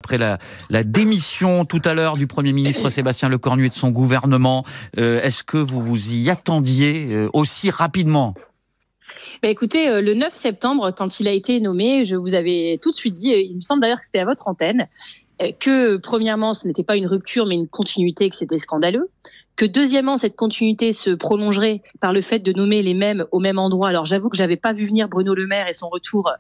après la démission tout à l'heure du Premier ministre Sébastien Lecornu et de son gouvernement. Est-ce que vous vous y attendiez aussi rapidement ? Écoutez, le 9 septembre, quand il a été nommé, je vous avais tout de suite dit, il me semble d'ailleurs que c'était à votre antenne, que premièrement, ce n'était pas une rupture, mais une continuité, que c'était scandaleux. Que deuxièmement, cette continuité se prolongerait par le fait de nommer les mêmes au même endroit. Alors j'avoue que j'avais pas vu venir Bruno Le Maire et son retour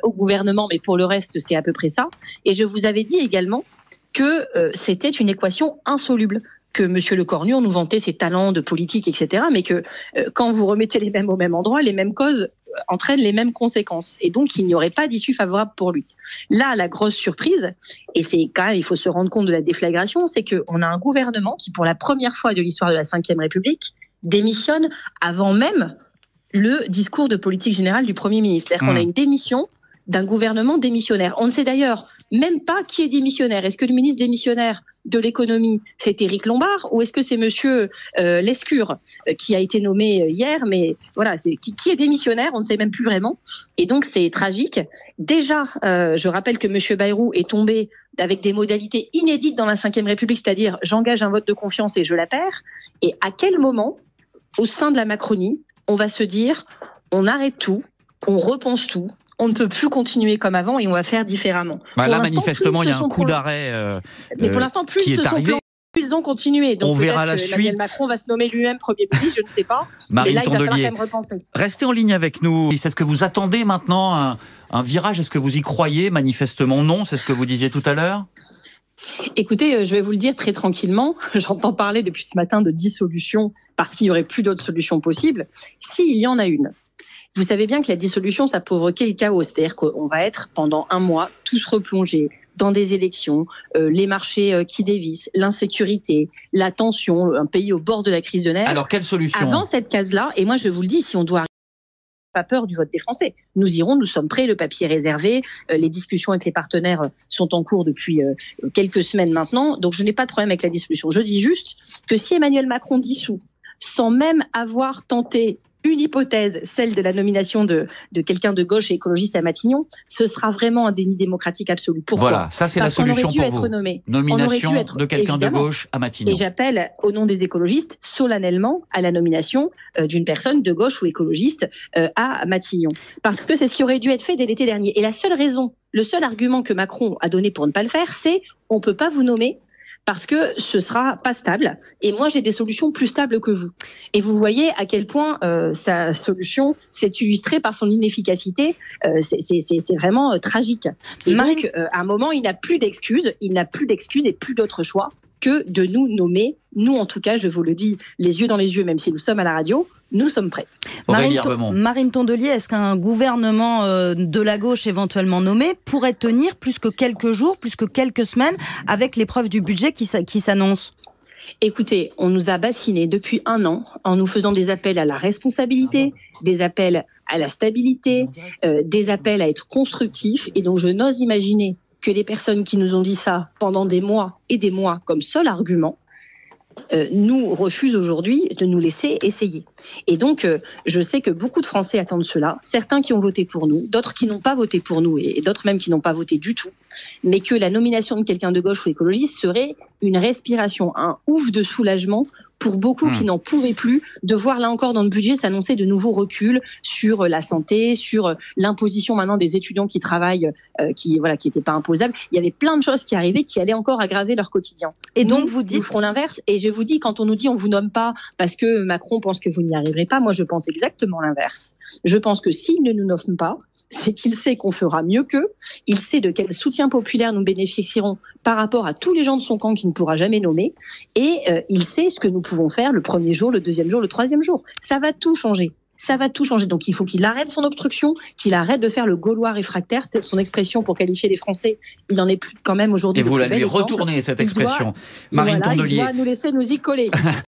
au gouvernement, mais pour le reste, c'est à peu près ça. Et je vous avais dit également que c'était une équation insoluble. Que M. Lecornu, on nous vantait ses talents de politique, etc., mais que quand vous remettez les mêmes au même endroit, les mêmes causes entraînent les mêmes conséquences. Et donc, il n'y aurait pas d'issue favorable pour lui. Là, la grosse surprise, et c'est quand même, il faut se rendre compte de la déflagration, c'est qu'on a un gouvernement qui, pour la première fois de l'histoire de la Ve République, démissionne avant même le discours de politique générale du Premier ministre. C'est-à-dire qu'on a une démission d'un gouvernement démissionnaire. On ne sait d'ailleurs même pas qui est démissionnaire. Est-ce que le ministre démissionnaire de l'économie, c'est Éric Lombard, ou est-ce que c'est monsieur Lescure qui a été nommé hier, mais voilà, qui est démissionnaire, on ne sait même plus vraiment. Et donc c'est tragique. Déjà, je rappelle que monsieur Bayrou est tombé avec des modalités inédites dans la Ve République, c'est-à-dire j'engage un vote de confiance et je la perds. Et à quel moment, au sein de la Macronie, on va se dire on arrête tout, on repense tout, on ne peut plus continuer comme avant et on va faire différemment. Là, manifestement, il y a un coup d'arrêt mais pour l'instant, plus qui est arrivé. Plus ils ont continué. Donc on verra la suite. Emmanuel Macron va se nommer lui-même Premier ministre, je ne sais pas. Marine mais là, il va falloir Tondelier, quand même repenser. Restez en ligne avec nous. Est-ce que vous attendez maintenant un virage ? Est-ce que vous y croyez ? Manifestement non, c'est ce que vous disiez tout à l'heure. Écoutez, je vais vous le dire très tranquillement. J'entends parler depuis ce matin de dissolution parce qu'il n'y aurait plus d'autres solutions possibles. S'il y en a une, vous savez bien que la dissolution, ça peut provoquer le chaos. C'est-à-dire qu'on va être pendant un mois tous replongés dans des élections, les marchés qui dévissent, l'insécurité, la tension, un pays au bord de la crise de nerfs. Alors, quelle solution ? Avant cette case-là, et moi je vous le dis, si on doit pas peur du vote des Français. Nous irons, nous sommes prêts, le papier est réservé, les discussions avec les partenaires sont en cours depuis quelques semaines maintenant, donc je n'ai pas de problème avec la dissolution. Je dis juste que si Emmanuel Macron dissout, sans même avoir tenté une hypothèse, celle de la nomination de quelqu'un de gauche et écologiste à Matignon, ce sera vraiment un déni démocratique absolu. Pourquoi ? Voilà, ça c'est la solution pour vous. Nomination de quelqu'un de gauche à Matignon. Et j'appelle, au nom des écologistes, solennellement à la nomination d'une personne de gauche ou écologiste à Matignon. Parce que c'est ce qui aurait dû être fait dès l'été dernier. Et la seule raison, le seul argument que Macron a donné pour ne pas le faire, c'est on ne peut pas vous nommer parce que ce sera pas stable. Et moi, j'ai des solutions plus stables que vous. Et vous voyez à quel point sa solution s'est illustrée par son inefficacité. C'est vraiment tragique. Et donc, à un moment, il n'a plus d'excuses. Il n'a plus d'excuses et plus d'autre choix que de nous nommer. Nous, en tout cas, je vous le dis, les yeux dans les yeux, même si nous sommes à la radio, nous sommes prêts. Marine Tondelier, est-ce qu'un gouvernement de la gauche éventuellement nommé pourrait tenir plus que quelques jours, plus que quelques semaines, avec l'épreuve du budget qui s'annonce ? Écoutez, on nous a bassinés depuis 1 an en nous faisant des appels à la responsabilité, des appels à la stabilité, des appels à être constructifs. Et donc, je n'ose imaginer que les personnes qui nous ont dit ça pendant des mois et des mois comme seul argument, nous refusent aujourd'hui de nous laisser essayer. Et donc, je sais que beaucoup de Français attendent cela, certains qui ont voté pour nous, d'autres qui n'ont pas voté pour nous et d'autres même qui n'ont pas voté du tout, mais que la nomination de quelqu'un de gauche ou écologiste serait une respiration, un ouf de soulagement pour beaucoup qui n'en pouvaient plus de voir là encore dans le budget s'annoncer de nouveaux reculs sur la santé, sur l'imposition maintenant des étudiants qui travaillent, qui n'étaient pas imposables. Il y avait plein de choses qui arrivaient qui allaient encore aggraver leur quotidien. Et donc vous dites... Nous ferons l'inverse. Et je vous dis, quand on nous dit on vous nomme pas parce que Macron pense que vous n'y arriverez pas, moi je pense exactement l'inverse. Je pense que s'il ne nous nomme pas, c'est qu'il sait qu'on fera mieux qu'eux, il sait de quel soutien populaire nous bénéficierons par rapport à tous les gens de son camp qu'il ne pourra jamais nommer, et il sait ce que nous pouvons faire le premier jour, le deuxième jour, le troisième jour. Ça va tout changer. Ça va tout changer. Donc il faut qu'il arrête son obstruction, qu'il arrête de faire le Gaulois réfractaire. C'était son expression pour qualifier les Français. Il en est plus quand même aujourd'hui. Et vous la lui retournez, cette expression. Marine Tondelier. Il doit nous laisser nous y coller.